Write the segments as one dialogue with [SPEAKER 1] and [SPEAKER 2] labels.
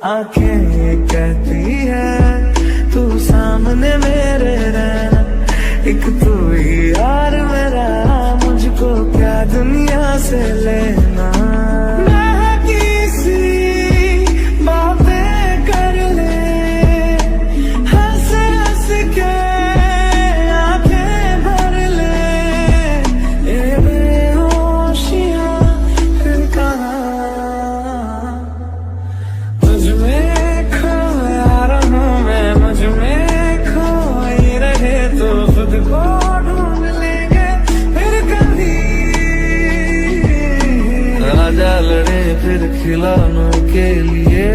[SPEAKER 1] आंखें कहती है तू सामने मेरे रहना, एक तू ही यार मेरा, मुझको क्या दुनिया से लेना। लड़े फिर खिलौनों के लिए,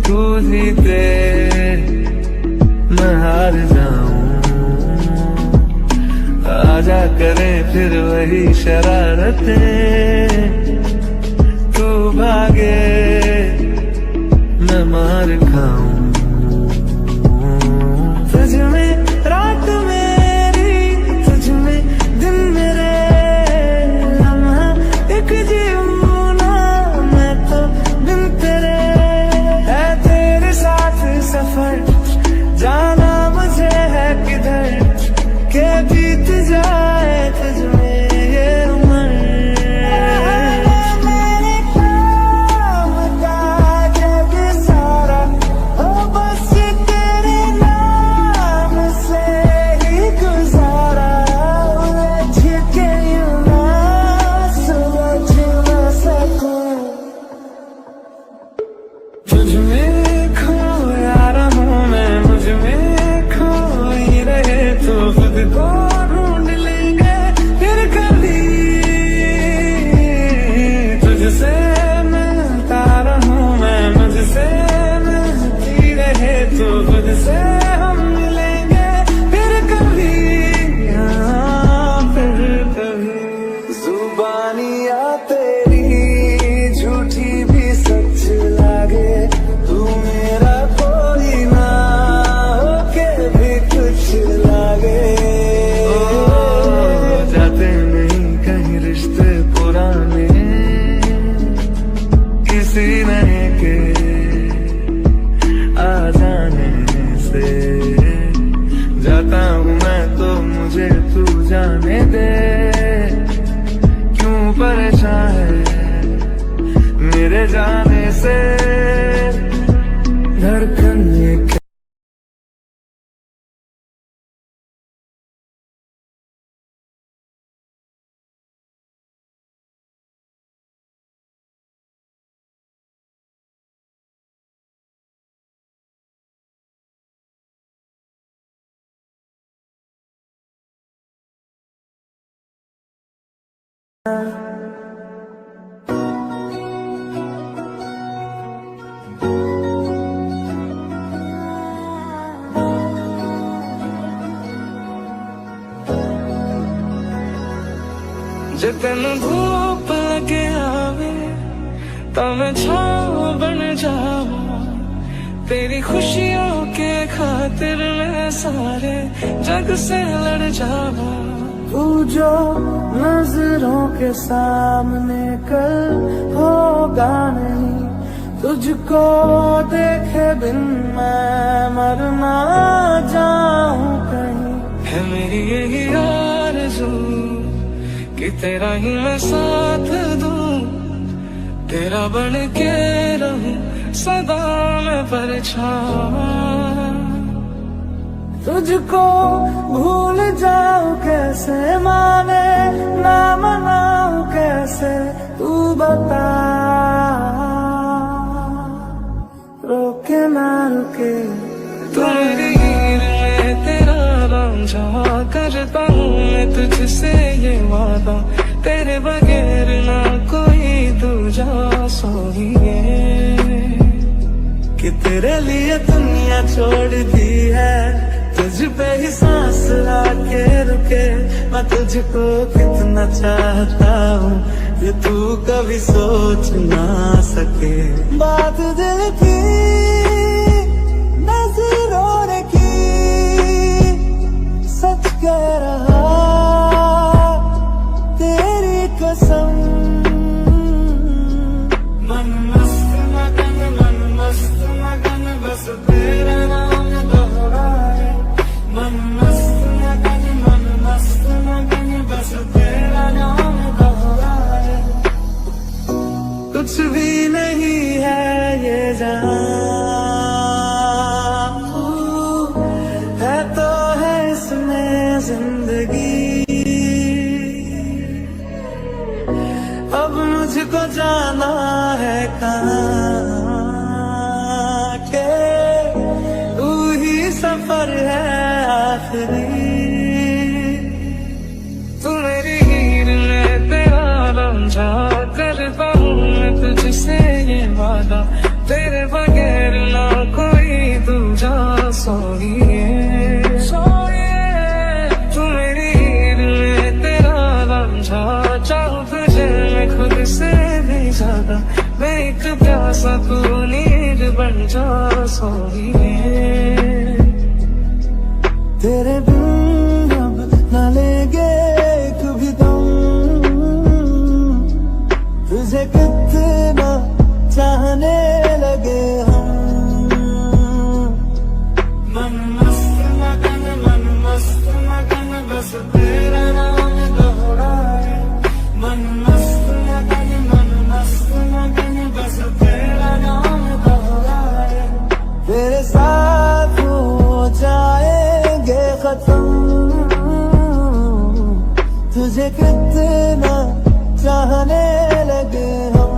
[SPEAKER 1] तू जीते मैं हार जाऊं। आजा करे फिर वही शरारतें, तू भागे मैं मार खाऊं। तुझ में रात मेरी, तुझ में दिन मेरे, एक जीऊं ना मैं तो बिन तेरे। है तेरे साथ सफर, जाना मुझे है किधर, के बीत जाए तुझ में ये उम्र। मेरे काम का जग सारा हो बस तेरे नाम से ही गुजारा। उलझ के यूं ना समझ ना सकूं, तुझ में खोया रहूं मैं, मुझ में खोई रहे तो खुद को ढूंढ लेंगे फिर कभी। तुझसे मिलता रहूं मैं, मुझसे मिलती रहे तो खुद से हम मिलेंगे फिर कभी, हाँ फिर कभी। जुबानियाँ तेरी झूठी भी सच लागे, तू मेरा कोई ना होके भी कुछ लागे। जाते नहीं कहीं रिश्ते पुराने, किसी नए के आ जाने से। जाता हूँ मैं तो मुझे तू जाने दे, क्यों परेशान है मेरे जाने से। धड़कन ये जे तेन धूप लगे आवे तो मैं छाँव बन जाऊं, तेरी खुशियों के खातिर मैं सारे जग से लड़ जाऊं। तू जो नजरों के सामने कल होगा नहीं, तुझको देखे बिन मैं मर ना जाऊं कहीं। है मेरी यही आरज़ू कि तेरा ही मैं साथ दूं, तेरा बन के रहूं सदा मैं परछावां। तुझको भूल जाऊं कैसे, माने ना मनाऊं कैसे, तू बता। रोके ना रुके
[SPEAKER 2] तू मेरी हीर में तेरा रांझा, करता हूँ मैं तुझसे ये वादा, तेरे बगैर ना कोई दूजा सोइए।
[SPEAKER 1] कि तेरे लिए दुनिया छोड़ दी है, तुझ पे ही सांस आके रुके। मैं तुझको कितना चाहता हूँ ये तू कभी सोच ना सके। बात दिल की नजरों ने की, सच कह रहा तेरी कसम। मन मस्त मगन जाना है कहाँ के तू ही सफर है आखिरी।
[SPEAKER 2] तू मेरी हीर में तेरा रंझा करता हूँ मैं तुझसे ये वादा, तेरे बगैर ना कोई दूजा सोइए। तू मेरी हीर में तेरा रंझा, चाहूँ तुझे मैं खुद से भी ज्यादा, मैं एक प्यासा तू नीर बन जा सोइए।
[SPEAKER 1] तेरे बिन अब न लेंगे कभी दम, तुझे कितना चाहने लगे हम। मन मस्त मगन बस तेरा नाम दोहराए। मन मस्त मगन बस तेरा नाम दोहराए। तेरे साथ हो जाएंगे खत्म, तुझे कितना चाहने लगे हम।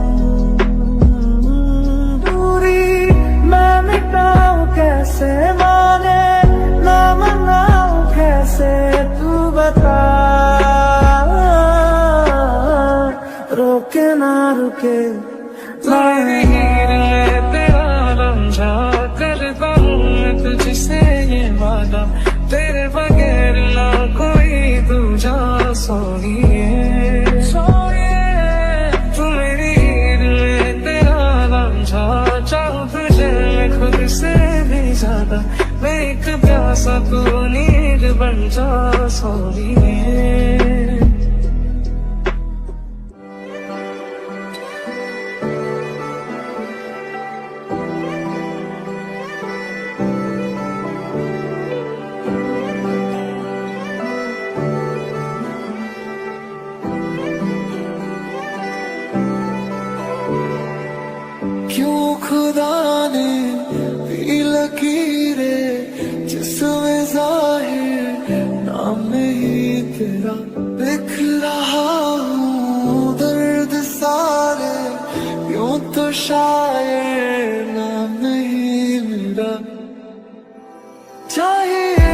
[SPEAKER 1] दूरी मैं मिटाऊं कैसे, माने ना मनाऊं कैसे, तू बता। रोके ना रुके
[SPEAKER 2] मेरी हीर में तेरा रंझा करता हूँ मैं तुझसे ये वादा, तेरे बगैर ना कोई दूजा सोइए। तू मेरी हीर में तेरा रंझा, चाहूँ तुझे मैं खुद से भी ज्यादा, मैं एक प्यासा तू नीर बन जा सोइए।
[SPEAKER 1] क्यों खुदा ने भी लकीरें जिसमें जाहिर नाम नहीं तेरा लिख रहा हूँ। दर्द सारे यूं तो शायर नाम नहीं मेरा। चाहिए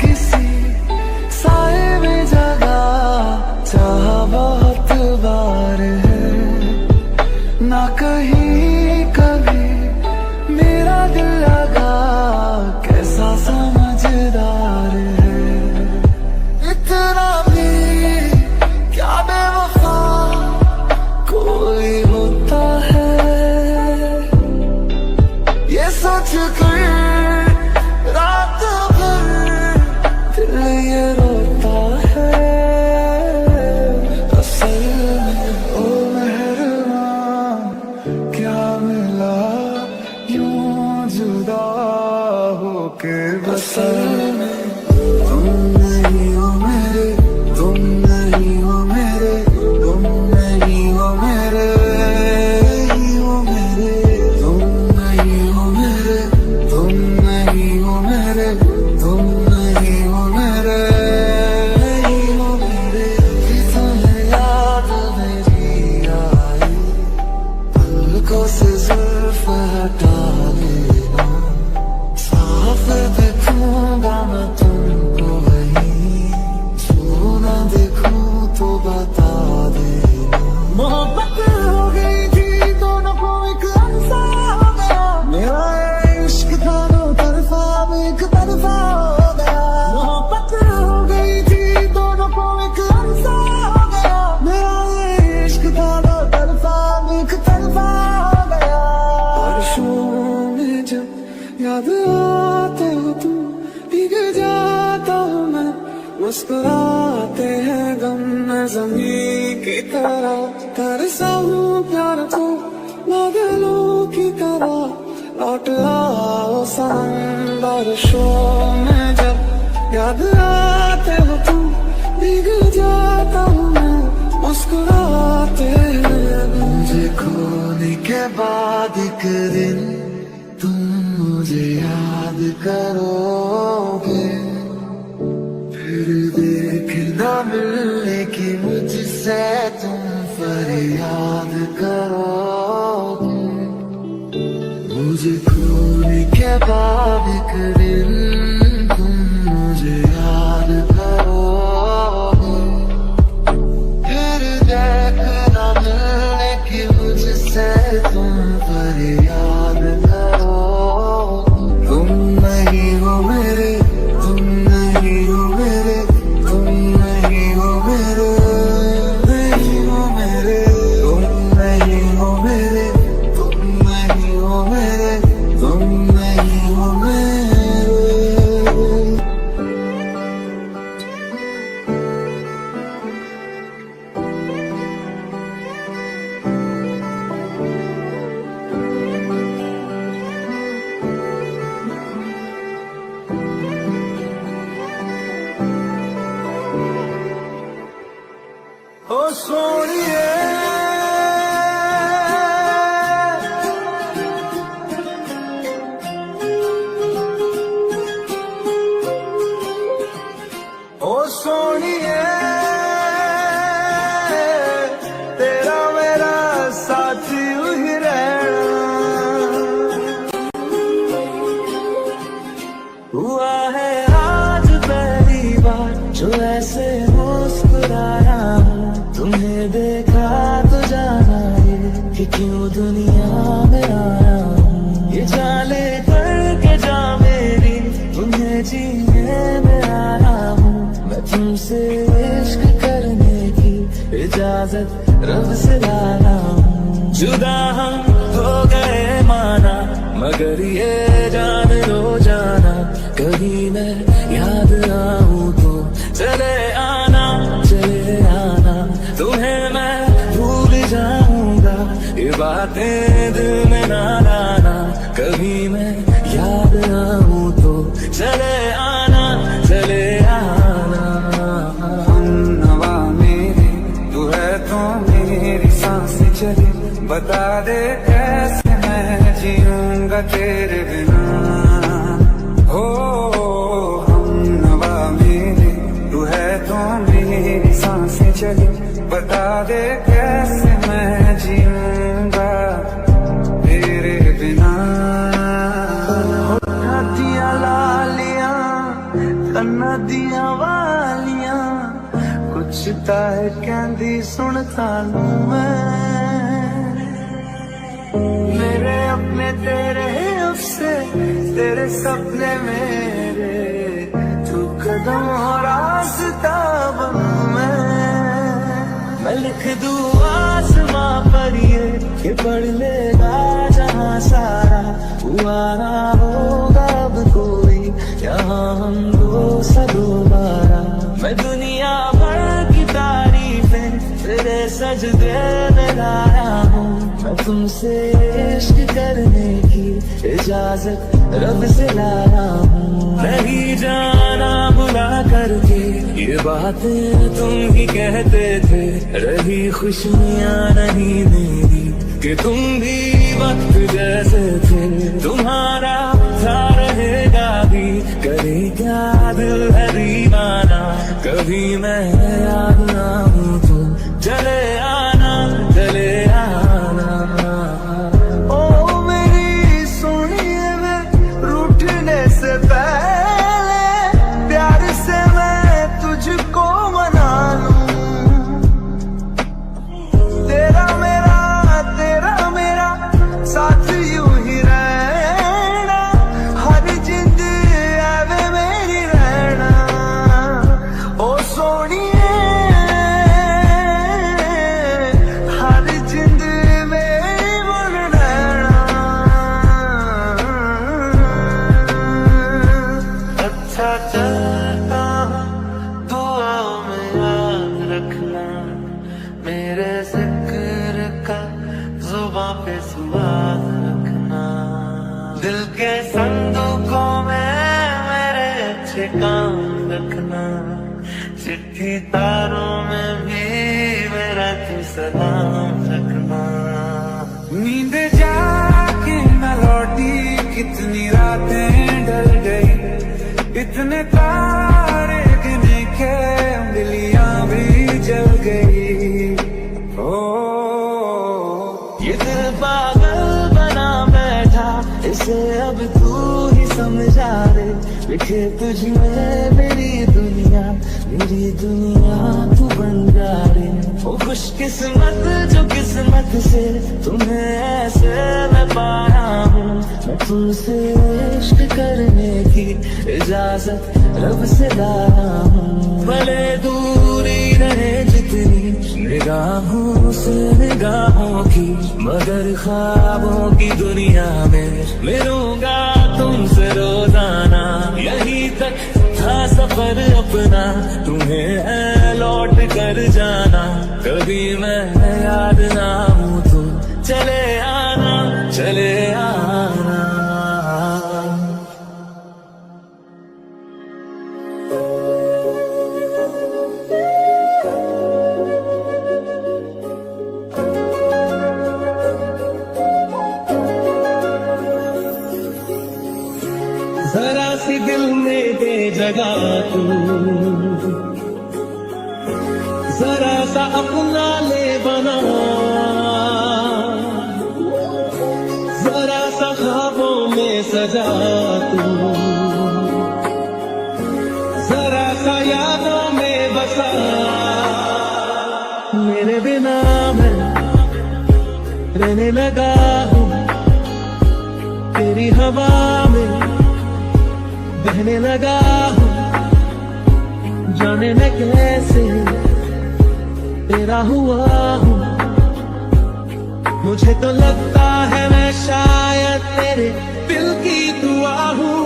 [SPEAKER 1] किसी साए में जगह, चाहा बहुत बार है ना कहीं कभी मेरा दिल लगा, कैसा समझदार है। इतना भी क्या बेवफा कोई होता है, ये सोच कर रात भर दिल ये रोता है। असल में ओ मेहरबान क्या मिला यूं जुदा होके बसल में। तुम नहीं हो मेरे, तुम नहीं हो मेरे, तुम नहीं हो मेरे, नहीं हो मेरे। तुम नहीं हो मेरे, तुम नहीं हो मेरे, तुम नहीं हो मेरे, नहीं हो मेरे। तुम्हें याद मेरी आई, पलकों से जुल्फ हटा लेना, साफ देखूंगा मैं तुमको वहीं, छू ना देखूं तो बता देना। मोहब्बत हो गई थी दोनों को एक अंसा हो गया, मेरा इश्क था दो तरफा एक तरफा हो गया। मोहब्बत हो गई थी दोनों को एक अंसा हो गया, मेरा इश्क था दो तरफा एक तरफा हो गया। बारिशों में जब याद आते हो तुम, भीग जाता हूँ मैं, मुस्कुराते हैं गम में ज़मीं की तरह। तरसा हूँ प्यार को बादलों की तरह, लौट आओ सनम। बारिशों में जब याद आते हो तुम, भीग जाता हूँ मैं, मुस्कुराते हैं। मुझे खोने के बाद एक दिन तुम मुझे याद करोगे, फिर देखना मिलने की मुझसे तुम फरियाद याद करोगे मुझे खोने के बाद एक दिन तुम मुझे याद करोगे फिर देखना मिलने की मुझसे तुम पर याद करोगे तुम नहीं हो मेरे तुम नहीं हो मेरे तुम नहीं हो मेरे नहीं हो मेरे तुम नहीं हो मेरे तुम नहीं हो मेरे तुम नहीं हो मेरे ओ सोनिए ओ सोनिए तेरा मेरा साथी ही रहना हुआ है आज पहली बार जो ऐसे मुस्कुराया हूँ तुम्हें देखा तो जाना ये कि क्यों दुनिया में आया हूँ ये जाने करके जा मेरी तुम्हें जीने में आया हूँ मैं तुमसे इश्क करने की इजाजत रब से लाया हूँ जुदा हम हो गए माना मगर ये जान लो जाना कभी मैं याद आऊँ तो चले आना तुम्हें मैं भूल जाऊंगा ये बातें दिल में ना लाना कभी मैं याद आऊँ तो चले आना
[SPEAKER 3] हम नवा मेरे तू है तो मेरी सांसें चले बता दे कैसे मैं जीऊंगा तेरे बिना हो हम नवा मेरे तू है तो मेरी सांसें चले बता दे कैसे मैं जीऊंगा तेरे बिना
[SPEAKER 1] दिया लालियां कन्ना दिया वालियां कुछ ताए कहंदी सुनता लूं मैं मेरे अपने तेरे उससे तेरे सपने मेरे तू कदम और रास्ता बनूं मैं लिख दूं आसमां पर ये पढ़ लेगा जहां सारा हुआ ना होगा अब कोई यहाँ हम दो सा दोबारा मैं दुनिया भर की तारीफें तेरे सजदे में लाया हूँ मैं तुमसे इश्क करने की इजाजत रब से लाया हूँ नहीं जाना बुला करके ये बातें तुम ही कहते थे रही खुशियाँ नहीं मेरी कि तुम भी वक्त जैसे थे तुम्हारा था रहेगा भी करे क्या दिल है दीवाना कभी मैं याद ना हूँ तो चले आना ओ मेरी सुनिए मैं रूठने से पहले प्यार से मैं तुझको मना लूं तेरा मेरा साथ यूं ही रहना हर जिंद आवे मेरी रहना ओ सोनिए हर जिंद में बन रहना अच्छा चलता दुआ में याद रखना मेरे जिक्र का जुबां पे सुबान रखना दिल के संदूकों में मेरे अच्छे काम रखना चिट्ठी तारों में भी मेरा तू सलाम रखना
[SPEAKER 3] नींद जाके न लौटी कितनी रातें ढल गई इतने तारे गिने के उंगलियां भी जल गई ओ
[SPEAKER 1] लिखे तुझमें मेरी दुनिया तू बन जा रे। ओ खुशकिस्मत जो किस्मत से तुम्हें ऐसे मैं पाया हूँ। मैं तुमसे इश्क करने की इजाजत रब से लाया हूँ। भले दूरी रहे जितनी निगाहों से निगाहों की, मगर ख्वाबों की दुनिया में मिलूंगा तुमसे रोजाना। यहीं तक था सफर अपना, तुम्हें है लौट कर जाना। कभी मैं याद ना हूँ तो चले आना, चले आना। जरा सी दिल में दे जगह तू, जरा सा अपना ले बना, जरा सा ख्वाबों में सजा तू, जरा सा यादों में बसा। मेरे बिना मैं रहने लगा हूँ, तेरी हवा में बहने लगा हूँ। जाने मैं कैसे तेरा हुआ हूँ। मुझे तो लगता है मैं शायद तेरे दिल की दुआ हूँ।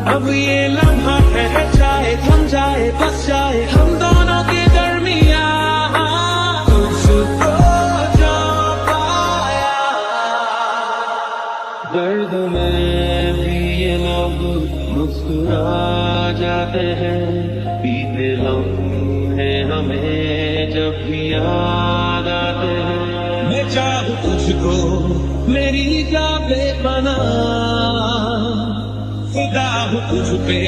[SPEAKER 1] अब ये लम्हा ठहर जाए, थम जाए, बस जाए हम दोनों के दरमियां। तुझको जो पाया, दर्द में भी ये लोग मुस्कुरा जाते हैं। पीते लम्हे हमें जब भी याद आते हैं। मैं चाहूँ तुझको मेरी जा बेपना, खुदा हूँ तुझ पे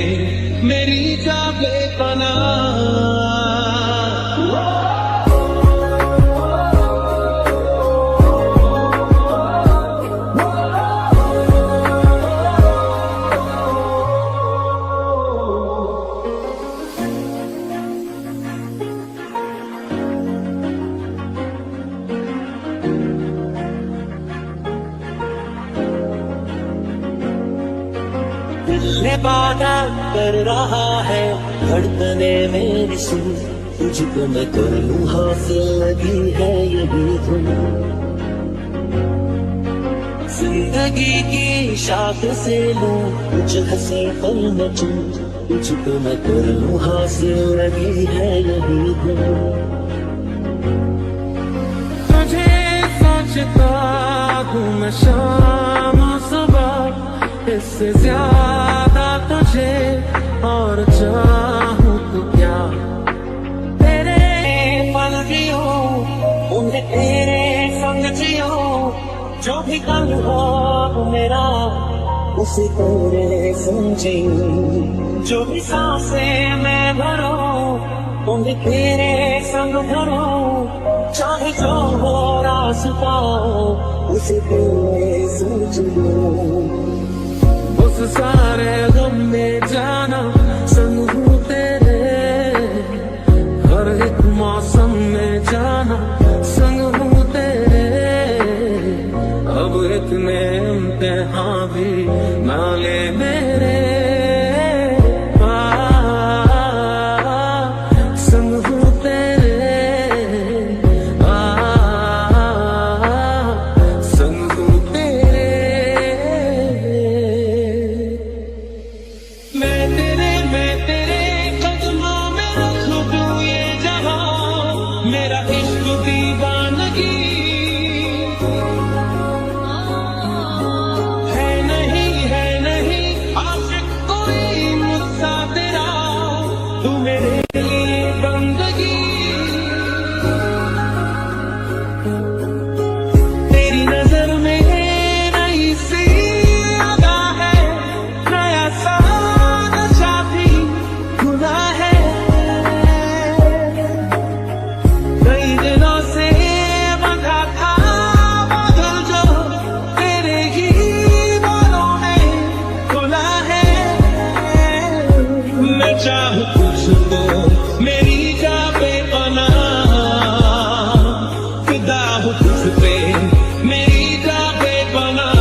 [SPEAKER 1] मेरी जा बेपना। दिल वादा कर रहा है धड़कने मेरी सुन, तुझको मैं कर लूं हासिल लगी है यही धुन। जिंदगी की शाख से लूं कुछ हंसी पल में चुन, तुझको मैं कर लूं हासिल लगी है यही धुन। तुझे सोचता हूँ मैं शाम सुबह, इससे ज्यादा तुझे और चाहूँ तो क्या। तेरे पल जियो, उन्हें तेरे संग जियो, जो भी कल हो मेरा उसे तेरे समझियो। जो भी सांसें मैं भरो उन्हें तेरे संग भरो, चाहे जो हो रास्ता उसे तेरे सोच लो। उस सारे गम में जाना संग हूँ तेरे, हर एक मौसम में जाना संग हूँ तेरे। अब इतने इम्तिहान भी ना ले मेरे, संग हूँ तेरे, संग हूँ तेरे। मैं तेरे कदमों में रख दूँ ये जहां, मेरा इश्क दीवानगी
[SPEAKER 2] तू मेरे लिए बंदगी तेरी नजर में नई सी अदा है नया सा नशा भी खुला है कई दिनों से बंधा था बादल जो तेरे ही बालों में खुला है मैं चाहूँ तुझको मेरी जा पे पनाह फिदा हूँ तुझ पे मेरी जा पे पनाह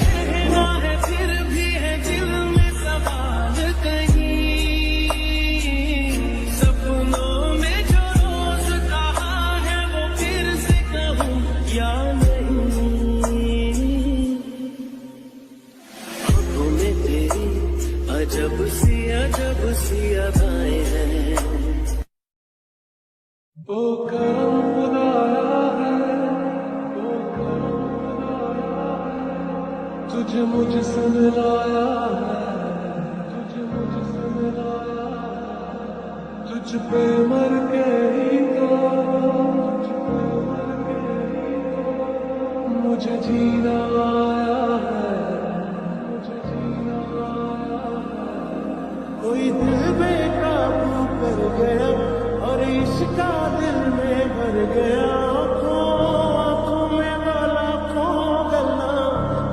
[SPEAKER 2] फिर भी है दिल में सवाल कहीं सपनों में जो रोज कहा है वो फिर से कहूँ या नहीं आंखों में तेरी अजब सी अदाएं हैं ओ करम खुदाया है ओ करम खुदाया है तुझे मुझसे मिलाया है तुझे मुझसे मिलाया है तुझ पे मर के ही तो तुझ पे मर के ही तो मुझे जीना आया है मुझे जीना आया है
[SPEAKER 1] कोई दिल बेकाबू कर गया और इश्क का दिल में भर गया आंखों में वाला खो गला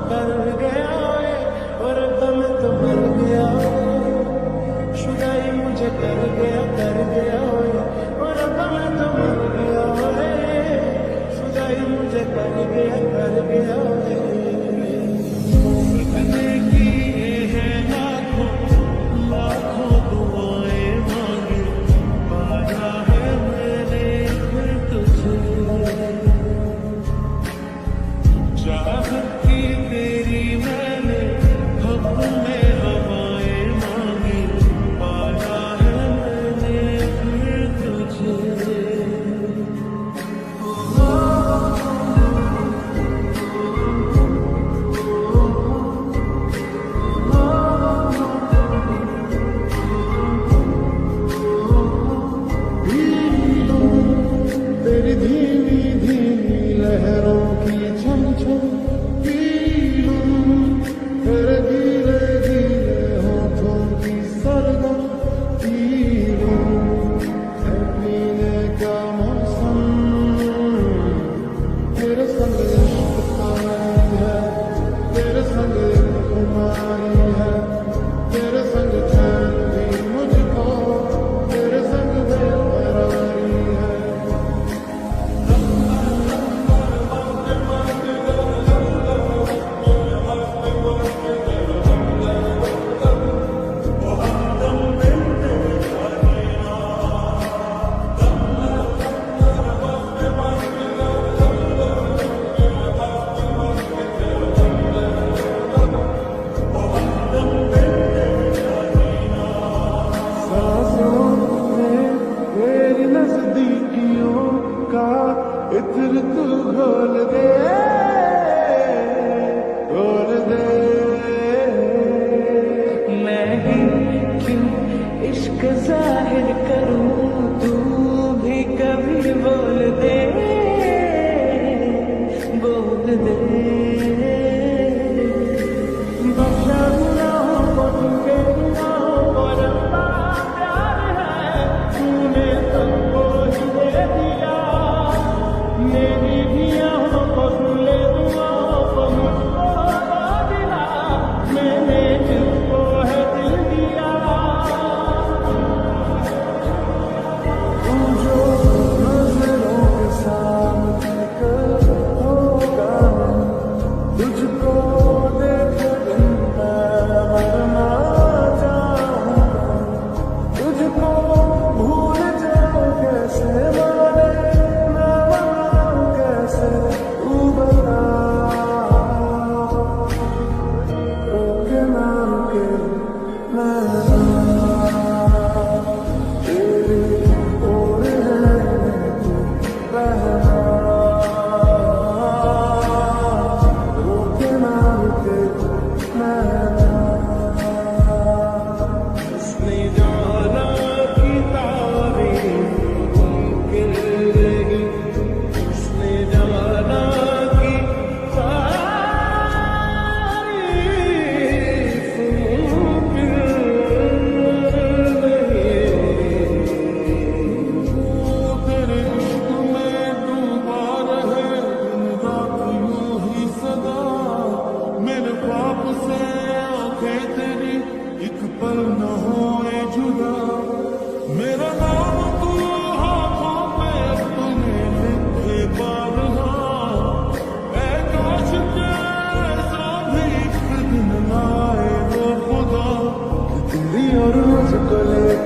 [SPEAKER 1] कर गया और दम तो भर गया शुदाई मुझे कर गया और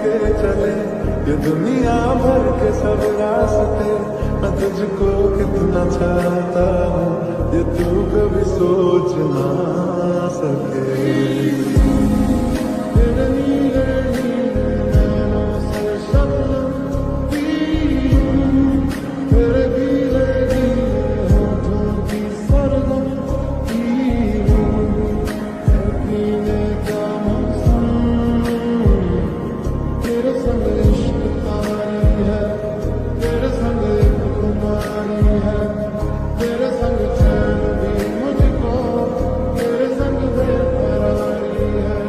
[SPEAKER 1] के चले ये दुनिया भर के सब रास्ते, मैं तुझको कितना चाहता हूँ ये तू कभी सोच ना सके। तेरे नीले नीले नैनों से शबनम पी हूँ, तेरे गीले गीले होठों की सरगम पी हूँ, पीने का मौसम तेरे संग इश्क तारी है, तेरे संग एक खुमारी है, तेरे संग चैन भी मुझको, तेरे संग बेकरारी है।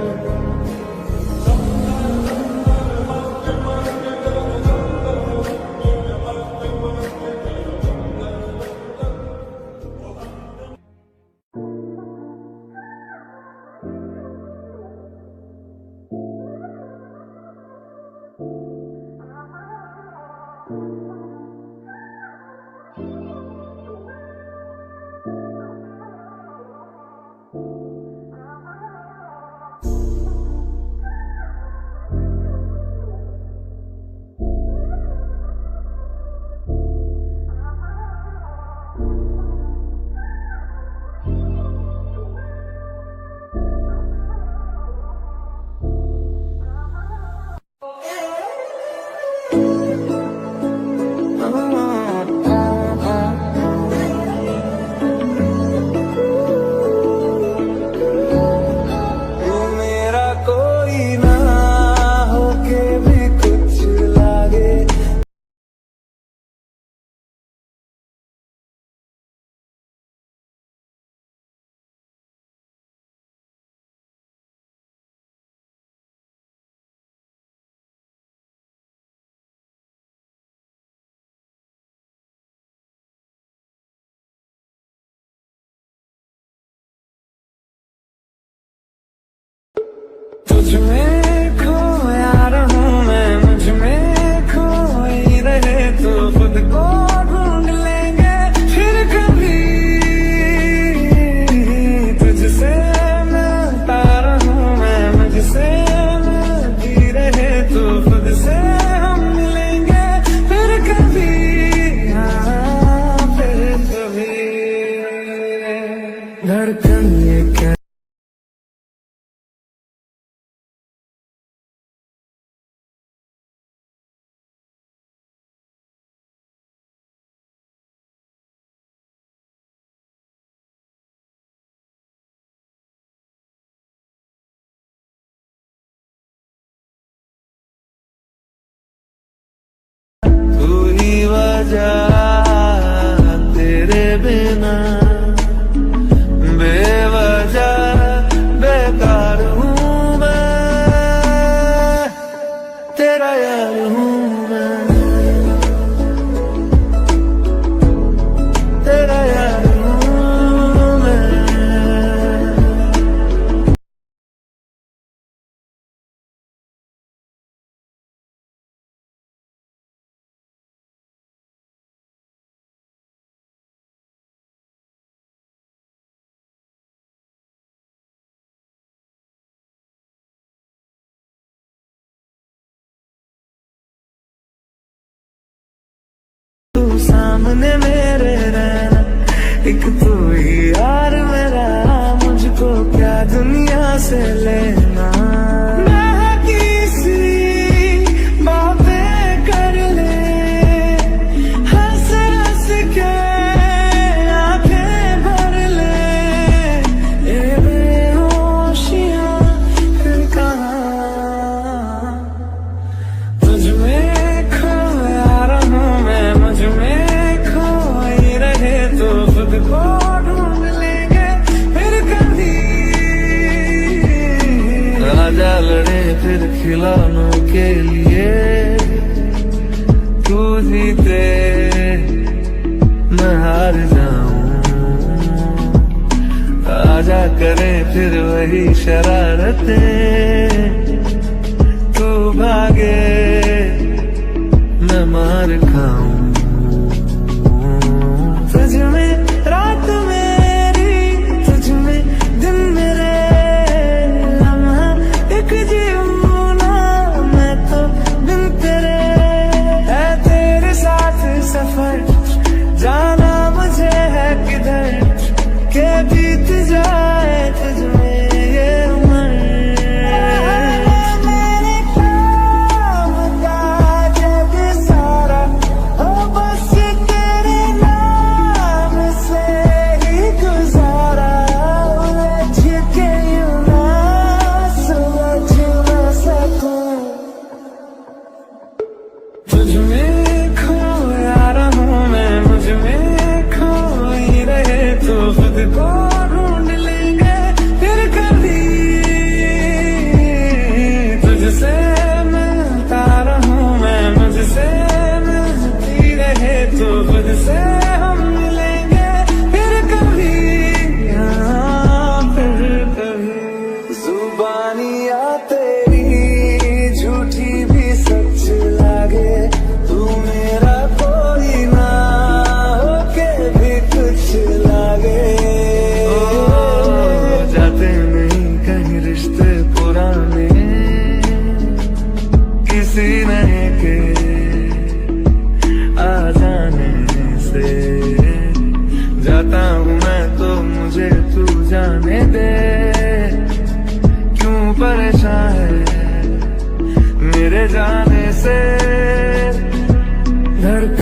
[SPEAKER 1] तू मेरा कोई ना होके भी कुछ लागे, तुझ में खोया रहूं मैं, मुझ में खोई रहे तो खुद को ढूंढ लेंगे फिर कभी, तुझसे मिलता रहूं मैं, मुझसे मिलती रहे तो खुद से हम मिलेंगे फिर कभी, हाँ फिर कभी। धड़कन ये क्या तू ही वजह तेरे बिना बेवजह बेकार हूँ मैं, तेरा यार हूँ मैं, तेरा यार हूँ मैं। तू सामने मेरे रहना, एक तू ही यार मेरा, मुझको क्या दुनिया से लेना। मैं किसी बातें कर ले, हंस हंस के आंखें भर ले, ये बेहोशियां फिर कहाँ। तुझ में खोया रहूं मैं, मुझ में खोई रहे तो खुद को ढूंढ लेंगे फिर कभी। राजा लड़े फिर खिलौनों के लिए, तू जीते मैं हार जाऊं, आजा करे फिर वही शरारतें, तू भागे मैं मार खाऊं। तुझ में रात मेरी, तुझ में दिन मेरे, लम्हा एक जीऊं ना मैं तो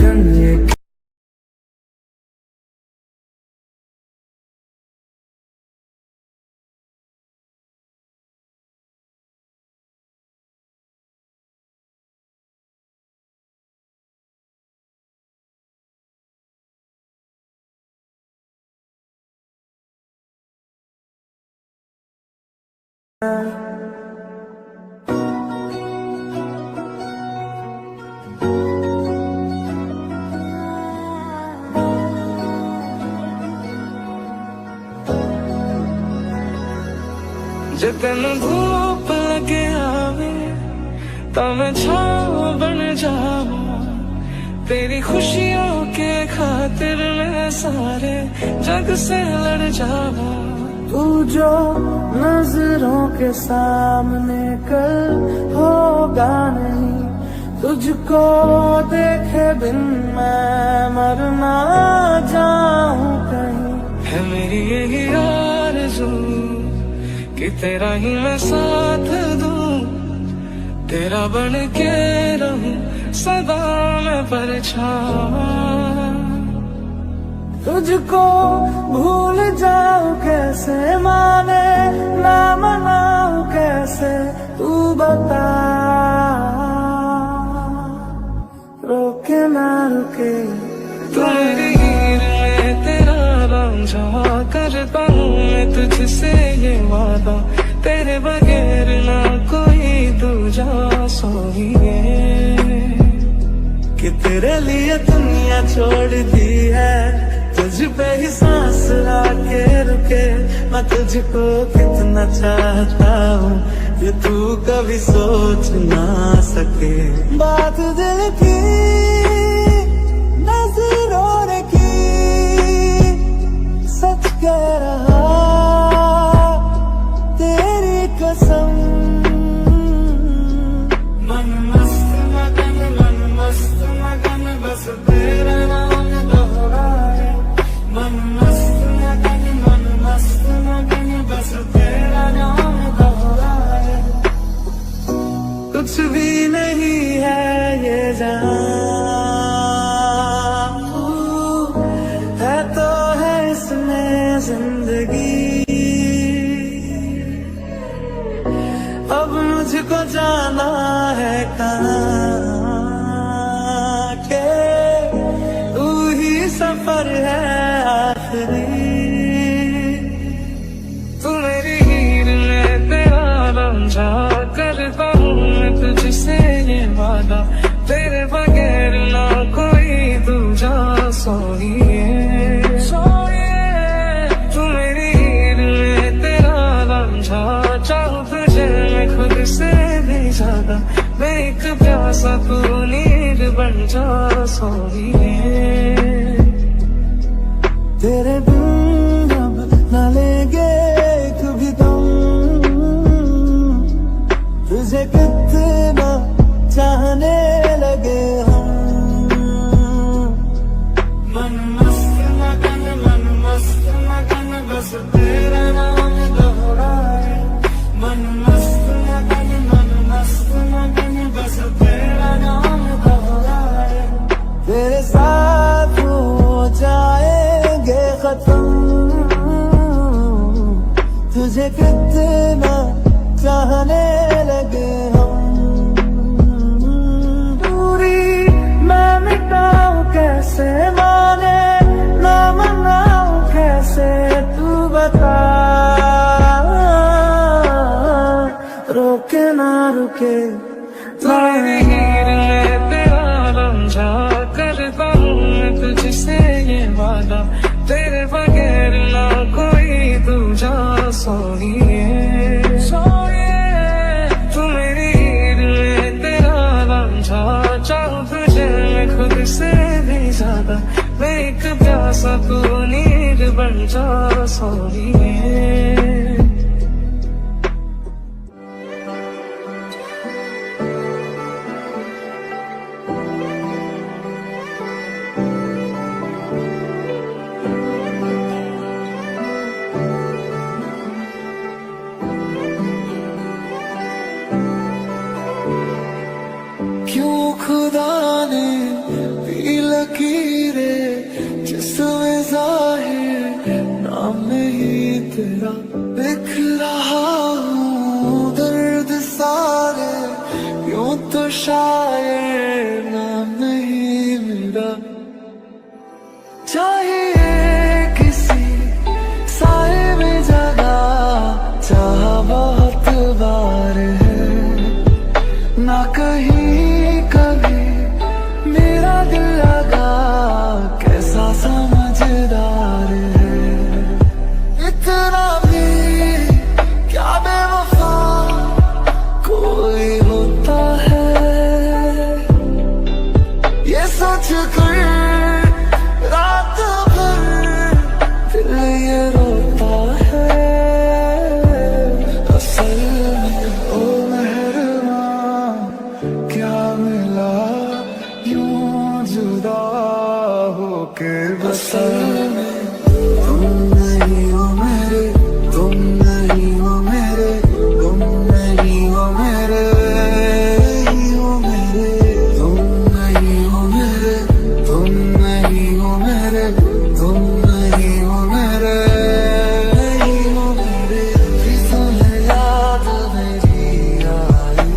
[SPEAKER 3] लगन ये
[SPEAKER 2] जे तेन धूप लगे आवे तो मैं छाँव बन जाऊं, तेरी खुशियों के खातिर मैं सारे जग से लड़ जाऊं।
[SPEAKER 3] तू जो नजरों के सामने कल होगा नहीं, तुझको देखे बिन मैं मर ना जाऊं कहीं।
[SPEAKER 2] है मेरी यही आरज़ू कि तेरा ही मैं साथ दूं, तेरा बन के रहूं सदा मैं परछावां।
[SPEAKER 3] तुझको भूल जाऊं कैसे, माने ना मनाऊं कैसे, तू बता। रोके ना रुके
[SPEAKER 2] तू मेरी हीर में तेरा रांझा, करता हूँ मैं तुझसे ये वादा, तेरे बगैर ना कोई दूजा सोइए।
[SPEAKER 1] कि तेरे लिए दुनिया छोड़ दी है, तुझ पे ही सांस आके रुके। मैं तुझको कितना चाहता हूँ ये तू कभी सोच ना सके।
[SPEAKER 3] बात दिल की नजरों ने की, सच कह रहा तेरी कसम। मन मस्त मगन बस तेरा नाम दोहराए। मन मस्त मगन बस तेरा नाम दोहराए।
[SPEAKER 1] कुछ भी नहीं है ये जान, है तो है इसमें जिंदगी। अब मुझको जाना है कहाँ के, तू ही सफर है आखिरी।
[SPEAKER 2] तू मेरी हीर में तेरा रांझा, करता हूँ मैं तुझसे ये वादा, तेरे बगैर ना कोई दूजा सोइए। तू मेरी हीर में तेरा रांझा, चाहूँ तुझे मैं खुद से भी ज्यादा, मैं एक प्यासा तू नीर बन जा सोइए।
[SPEAKER 3] तेरे बिन अब न लेंगे कभी तुम, तुझे कितना चाहने लगे हम। मन मस्त मगन बस तेरा नाम दोहराए। मन मस्त मगन बस तेरा नाम दोहराए। तेरे साथ हो जाएंगे खत्म, तुझे कितना चाहने लगे हम। दूरी मैं मिटाऊं कैसे, माने ना मनाऊं कैसे, तू बता। रोके ना रुके
[SPEAKER 2] मेरी हीर में तेरा रांझा, करता हूँ मैं तुझसे ये वादा, तेरे बगैर ना कोई दूजा सोइए। तू मेरी हीर में तेरा रांझा, चाहूँ तुझे मैं खुद से भी ज्यादा, मैं एक प्यासा तू नीर बन जा सोइए।
[SPEAKER 3] क्यों खुदा ने पी लकीरें जिसमें जाहिर नाम नहीं तेरा लिख रहा हूँ दर्द सारे यूं तो शायर नाम नहीं मेरा चाहिए किसी साए में जगह चाह बहुत बार है ना कहीं कभी मेरा दिल लगा कैसा समझदार है इतना भी क्या बेवफा कोई होता है ये सोच कर रात भर दिल ये रोता है असल में ओ मेहरबान क्या मिला यूं जुदा होके बसल में तुम नहीं हो मेरे तुम नहीं हो मेरे तुम नहीं हो मेरे नहीं हो मेरे तुम नहीं हो मेरे तुम नहीं हो मेरे तुम नहीं हो मेरे नहीं हो मेरे फिसले याद मेरी आई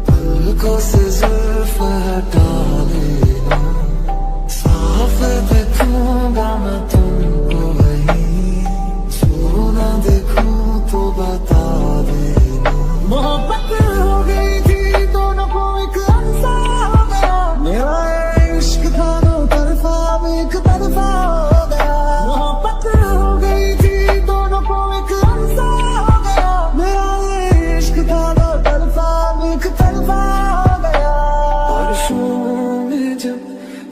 [SPEAKER 3] पलकों से जुल्फ हटा लेना साफ देखूंगा मैं तुमको वहीं जो ना देखूं तो बता देना मोहब्बत हो गई थी दोनों को एक अंसा हो गया मेरा इश्क था दो तरफा अब एक तरफा हो गया मोहब्बत हो गई थी दोनों को एक अंसा हो गया मेरा इश्क था दो तरफा अब एक तरफा हो गया बारिशों में जब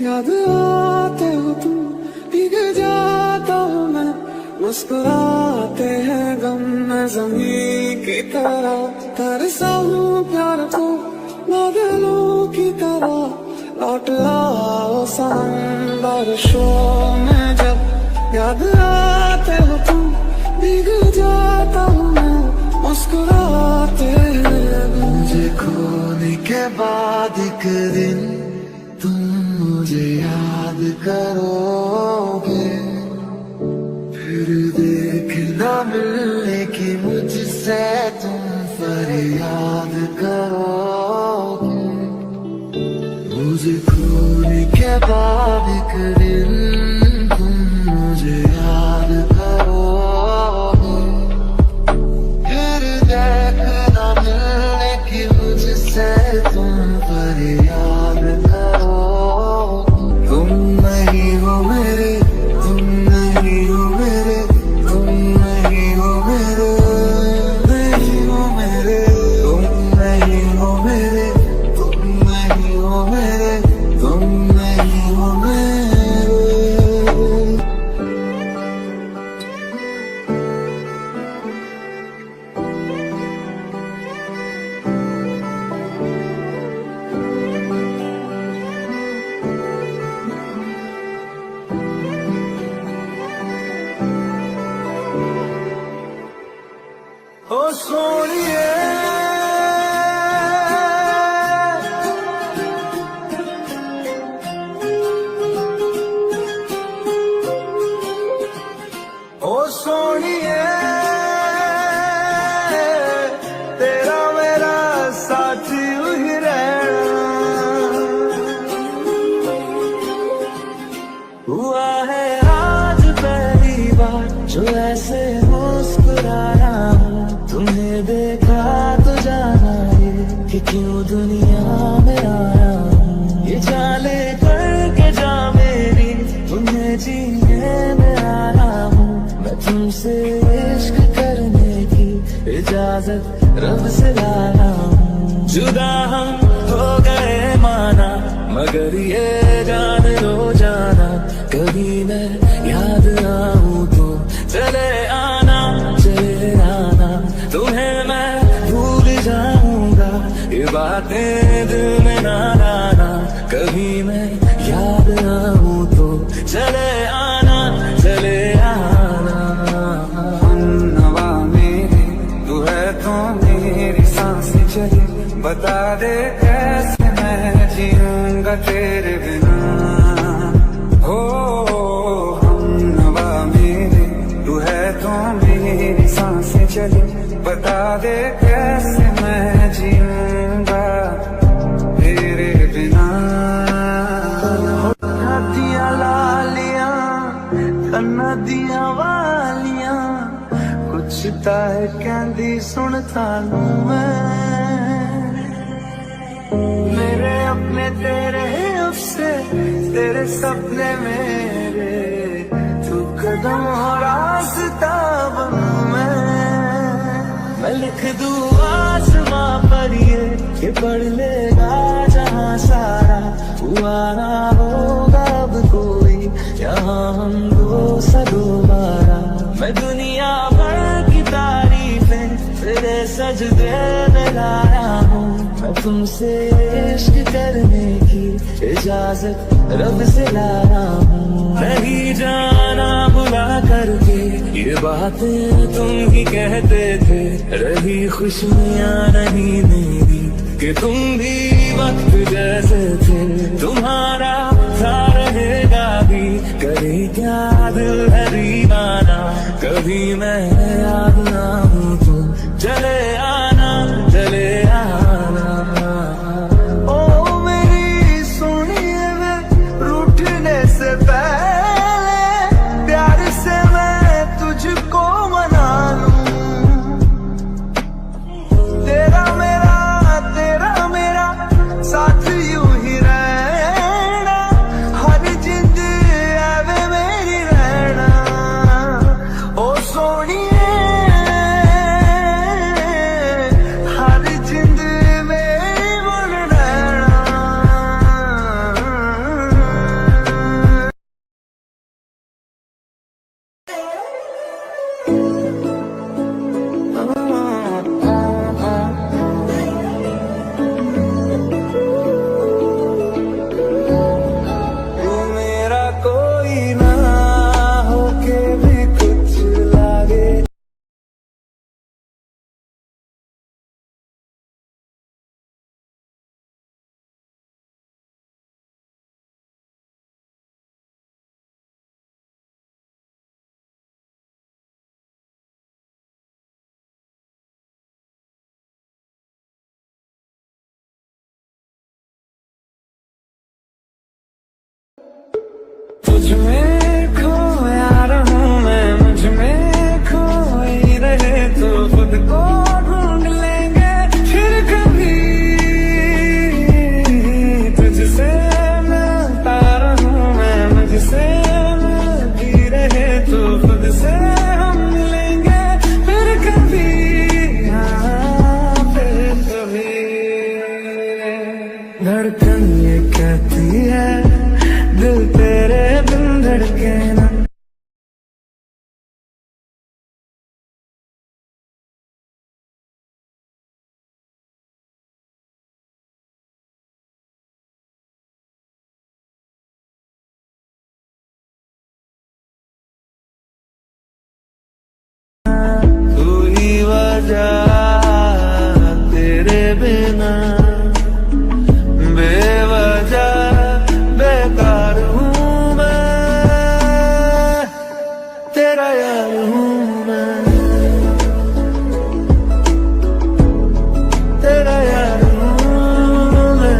[SPEAKER 3] याद आते हो तुम भीग जाता हूँ मैं मुस्कुराते हैं गम में जमीन की तरह तरसा हूँ प्यार को बादलों की तरह लौट आओ सनम बारिशों में जब याद आते हो तुम भीग जाता हूँ मैं मुस्कुराते हैं मुझे खोने के बाद एक दिन तुम मुझे याद करोगे फिर देखना मिलने की मुझसे तुम फरियाद करोगे मुझे खोने के बाद एक दिन तुम मुझे याद करोगे फिर देखना मिलने की मुझसे तुम फरियाद करोगे तुम नहीं हो मेरे तुम नहीं हो मेरे तुम नहीं हो मेरे नहीं हो मेरे तुम नहीं हो मेरे तुम नहीं हो मेरे तुम नहीं हो मेरे ओ सोनिए ओ सोनिए तेरा मेरा साथी ही रहना हुआ है आज पहली बार जो ऐसे मुस्कुराया तुम्हें देखा तो जाना ये कि क्यों दुनिया में आया हूँ ये चाले करके जा मेरी तुम्हें जीने में आया हूँ मैं तुमसे इश्क करने की इजाजत रब से लाया हूँ जुदा हम हो गए माना मगर ये जान लो जाना कभी मैं याद आऊँ तो चले आना तुम्हें मैं भूल जाऊंगा ये बातें दिल में ना लाना कभी मैं याद आऊं तो चले आना नवा मेरी तू है तो मेरी सांसें चली बता दे कैसे मैं जीऊंगा तेरे बिना
[SPEAKER 1] कन्ना दिया वालियां कुछ ताए कहंदी सुन थानू मेरे अपने तेरे अफसे तेरे सपने मेरे तू कदम हो रास्ता बनूं मैं लिख दूं आसमां पर ये पढ़ लेगा जहां सारा हुआ ना होगा अब कोई यहाँ हम दो सा दोबारा मैं दुनिया भर की तारीफें तेरे सजदे में लाया हूँ मैं तुमसे इश्क करने की इजाजत रब से लाया हूँ नहीं जाना बुला करके ये बातें तुम ही कहते थे रही खुशियाँ नहीं मेरी कि तुम भी वक्त जैसे थे तुम्हारा था रहेगा भी करे क्या दिल है दीवाना कभी मैं याद ना हूँ तुम चले आना ओ मेरी सुनिए मैं रूठने से पहले प्यार से मैं तुझको मना लूं तेरा मेरा साथ यूं ही रहना हर जिंद आवे मेरी रहना ओ सोनिए हर जिंद मेरी बन रहना मेरा कोई ना होके भी कुछ लागे तुझ में खोया रहूं मैं मुझ में खोई रहे तो खुद को ढूंढ लेंगे फिर कभी तुझसे मिलता रहूं मैं मुझसे मिलती रहे तो खुद से हम मिलेंगे फिर कभी हाँ फिर कभी धड़कन ये कहती है दिल तेरे बिन धड़के ना तू ही वजह तेरे बिना बेवजह बेकार हूँ मैं तेरा यार हूँ मैं तेरा यार हूँ मैं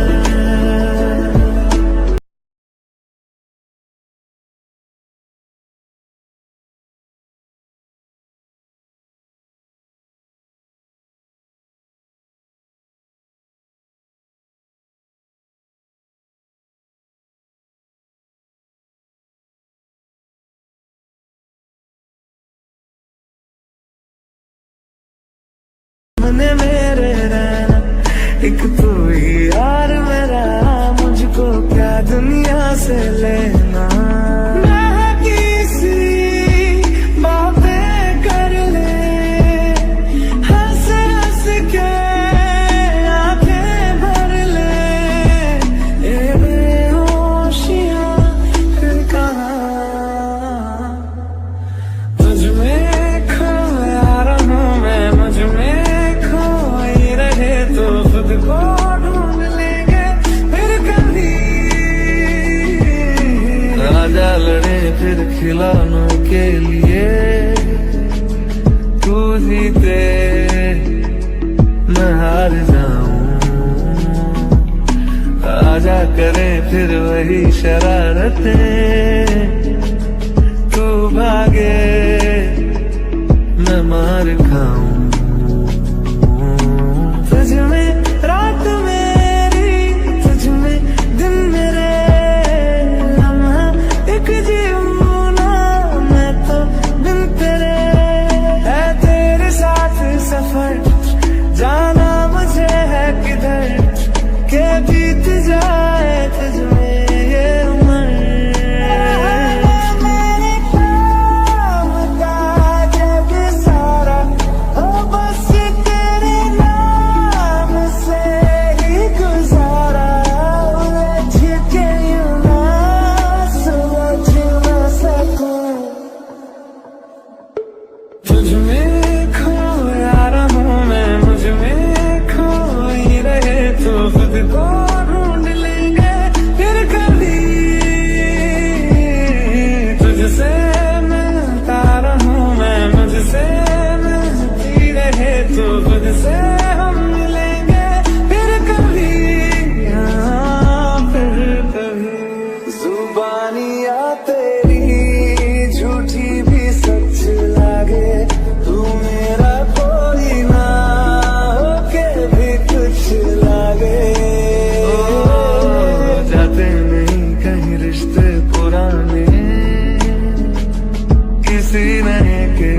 [SPEAKER 1] मने मेरे रहना एक तू ही यार मेरा मुझको क्या दुनिया से लेना मैं किसी बातें कर ले हंस हंस के आंखें भर ले ये बेहोशियां फिर कहाँ तुझ में खोया रहूं मैं मुझ में खोई रहे तो खुद को ढूंढ लेंगे फिर कभी राजा लड़े फिर खिलौनों के लिए तू जीते मैं हार जाऊं आजा करे फिर वही शरारतें तू
[SPEAKER 3] जाने किसी नए के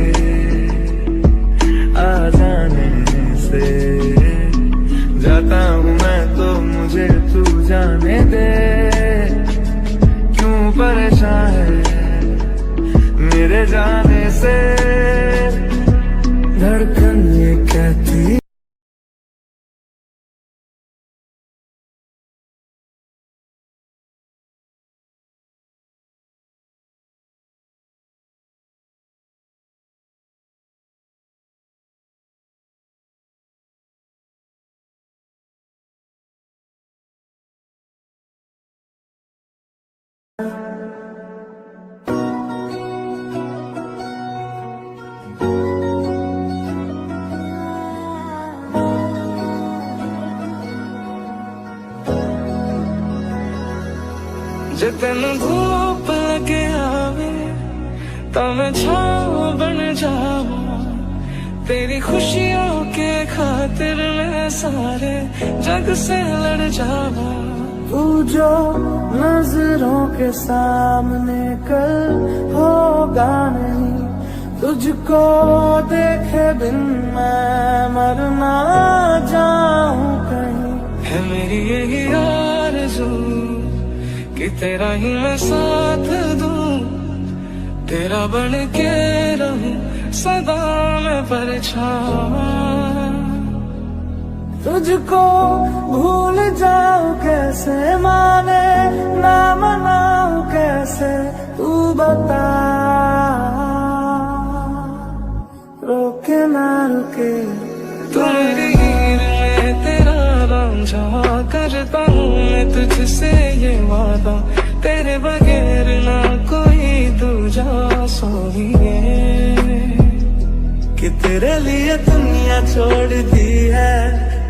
[SPEAKER 3] आ जाने से जाता हूँ मैं तो मुझे तू जाने दे। क्यों परेशान है मेरे जाने से, धड़कन ये कहती
[SPEAKER 2] जे तेन धूप लगे आवे तो मैं छाँव बन जावा, तेरी खुशियों के खातिर मैं सारे जग से लड़ जावा।
[SPEAKER 3] तू जो नजरों के सामने कल होगा नहीं, तुझको देखे बिन मैं मर ना जाऊं कहीं।
[SPEAKER 2] है मेरी यही आरज़ू कि तेरा ही मैं साथ दूं, तेरा बन के रहूं सदा मैं परछावां।
[SPEAKER 3] तुझको भूल जाऊं कैसे, माने ना मनाऊं कैसे, तू बता। रोके ना रुके
[SPEAKER 2] तू मेरी हीर में तेरा रांझा, करता हूँ मैं तुझसे ये वादा, तेरे बगैर ना कोई दूजा सोइए।
[SPEAKER 1] कि तेरे लिए दुनिया छोड़ दी है,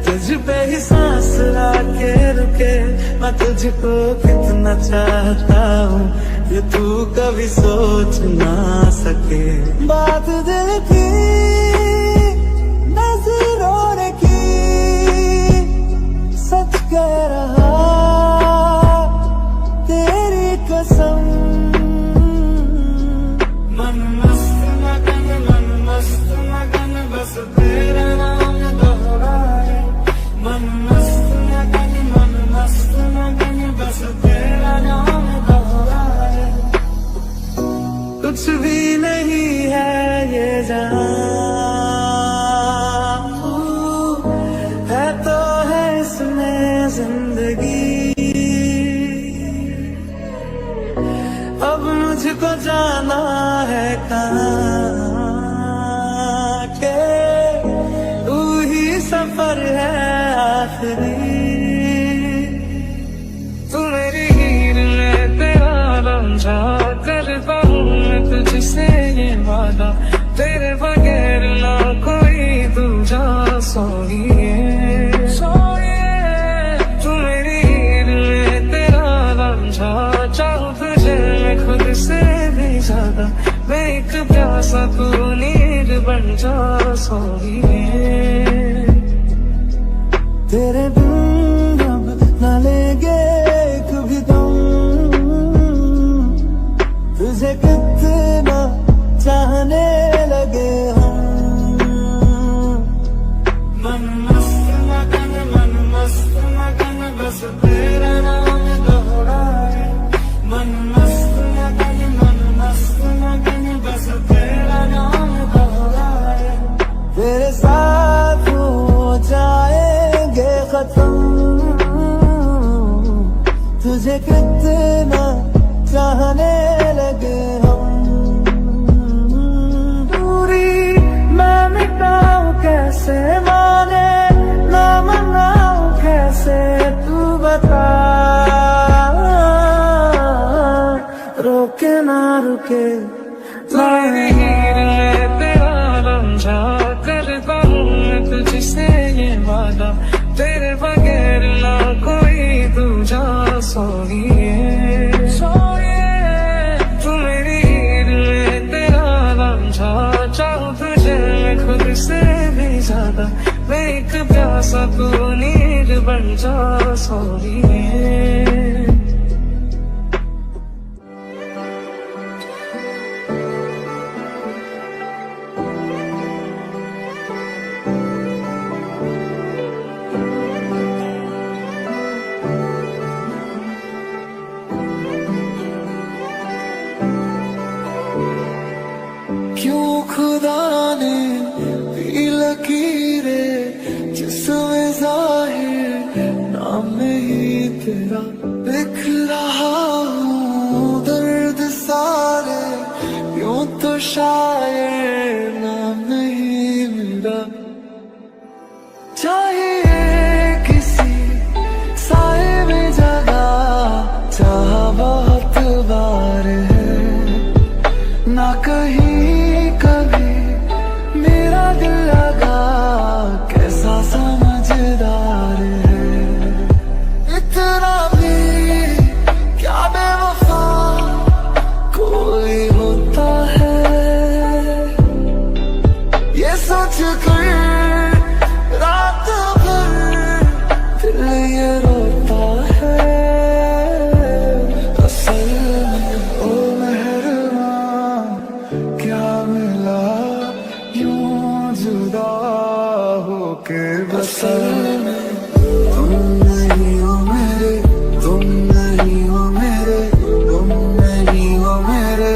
[SPEAKER 1] तुझ पे ही सांस आके रुके। मैं तुझको कितना चाहता हूँ ये तू कभी सोच ना सके।
[SPEAKER 3] बात दिल की नजरों ने की, सच कह रहा तेरी कसम।
[SPEAKER 1] मन मस्त मगन बस तेरा नाम दोहराए। मन मस्त मगन बस तेरा नाम दोहराए। कुछ भी नहीं है ये जान, है तो है इसमें जिंदगी। अब मुझको जाना है कहाँ के, तू ही सफर है आखिरी।
[SPEAKER 2] तू मेरी हीर में तेरा रांझा, करता हूँ मैं तुझसे ये वादा, तेरे बगैर ना कोई दूजा सोइए। तू मेरी हीर में तेरा रांझा, चाहूँ तुझे मैं खुद से भी ज्यादा, मैं एक प्यासा तू नीर बन जा सोइए।
[SPEAKER 3] तेरे बिन अब न लेंगे एक भी दम, तुझे कितना चाहने लगे हम।
[SPEAKER 1] मन मस्त मगन बस तेरा नाम दोहराए। मन मस्त मगन बस तेरा नाम दोहराए।
[SPEAKER 3] तेरे साथ हो जाएंगे खत्म, तुझे कितना चाहने लगे हम। दूरी मैं मिटाऊं कैसे, माने ना मनाऊं कैसे, तू बता। रोके ना रुके
[SPEAKER 2] तेरी हीर में तेरा रांझा, करता हूँ मैं तुझसे ये वादा, तेरे बगैर ना कोई दूजा सोइए। तू मेरी हीर में तेरा रांझा, चाहूँ तुझे मैं खुद से भी ज्यादा, मैं एक प्यासा तू नीर बन जा सोइए।
[SPEAKER 3] खुदा ने भी लकीरें जिसमें जाहिर नाम नहीं तेरा लिख रहा हूँ दर्द सारे यूं तो शायर नाम नहीं मेरा चाहिए किसी साए में जगह चाह बहुत बार है ना कहीं कभी मेरा दिल लगा कैसा समझदार है इतना भी क्या बेवफा कोई होता है ये सोच कर रात भर दिल ये रोता है असल में ओ मेहरबान क्या मिला यूं जुदा होके असल में तुम नहीं हो मेरे तुम नहीं हो मेरे तुम नहीं हो मेरे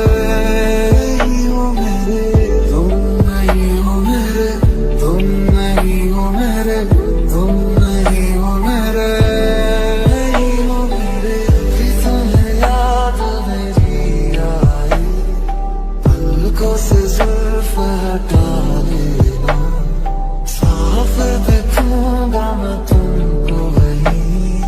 [SPEAKER 3] हो मेरे तुम नहीं हो मेरे तुम नहीं हो मेरे तुम नहीं हो मेरे हो मेरे तुम्हें याद मेरी आई पलकों से जुल्फ हटा लेना साफ देखूंगा मैं तुमको वहीं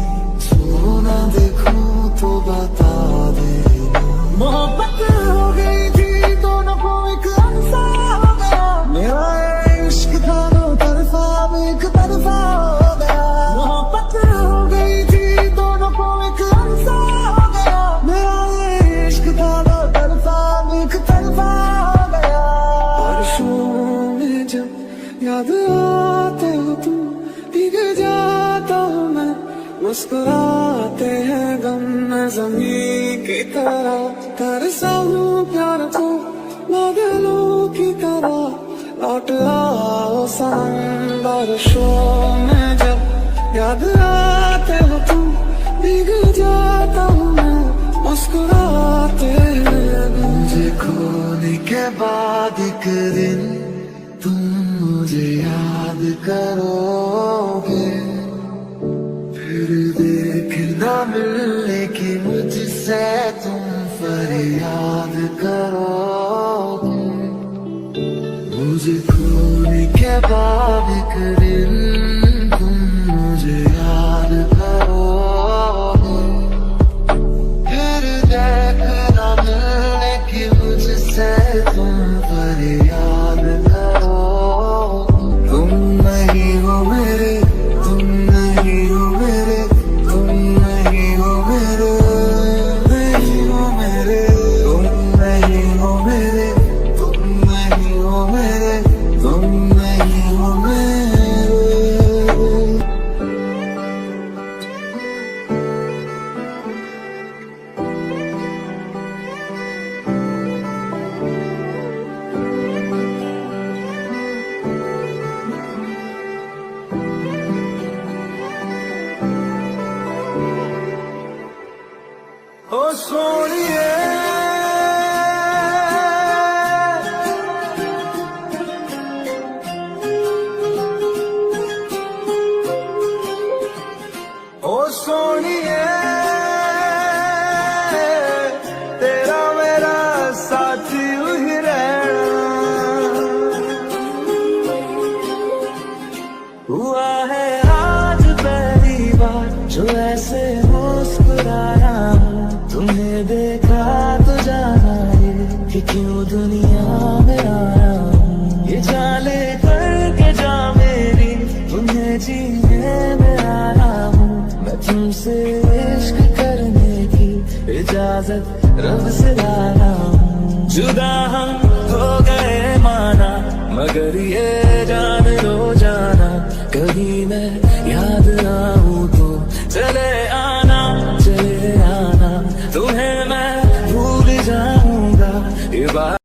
[SPEAKER 3] जो ना देखूं तो बता देना मोहब्बत हो गई थी दोनों को एक अंसा हो गया मेरा ये इश्क था दो तरफा अब एक तरफा हो गया मोहब्बत हो गई थी दोनों को एक अंसा हो गया मेरा ये इश्क था दो तरफा अब एक तरफा हो गया बारिशों में जब याद आते हो तुम भीग जाता हूँ मैं मुस्कुराते हैं गम में ज़मीं की तरह तरसा हूँ प्यार को बादलों की तरह लौट आओ सनम बारिशों में जब याद आते हो तुम भीग जाता हूँ मैं मुस्कुराते हैं मुझे खोने के बाद एक दिन तुम मुझे याद करोगे फिर देखना मिलने की मुझसे तुम फरियाद करोगे मुझे खोने के बाद एक दिन तुम मुझे याद करोगे फिर देखना मिलने की मुझसे तुम फरियाद करोगे तुम नहीं हो मेरे तुम नहीं हो मेरे तुम नहीं हो मेरे नहीं हो मेरे तुम नहीं हो मेरे तुम नहीं हो मेरे तुम नहीं हो मेरे ओ सोनिए ओ सोनिए तेरा मेरा साथी ही रहना हुआ है आज पहली बार जो ऐसे मुस्कुराया तुम्हें देखा तो जाना ये कि क्यों दुनिया में आया हूँ ये जाने करके जा मेरी तुम्हें जीने में आया हूँ मैं तुमसे इश्क करने की इजाजत रब से लाया हूँ जुदा हम हो गए माना मगर ये जान लो जाना कभी मैं याद आऊँ तो चले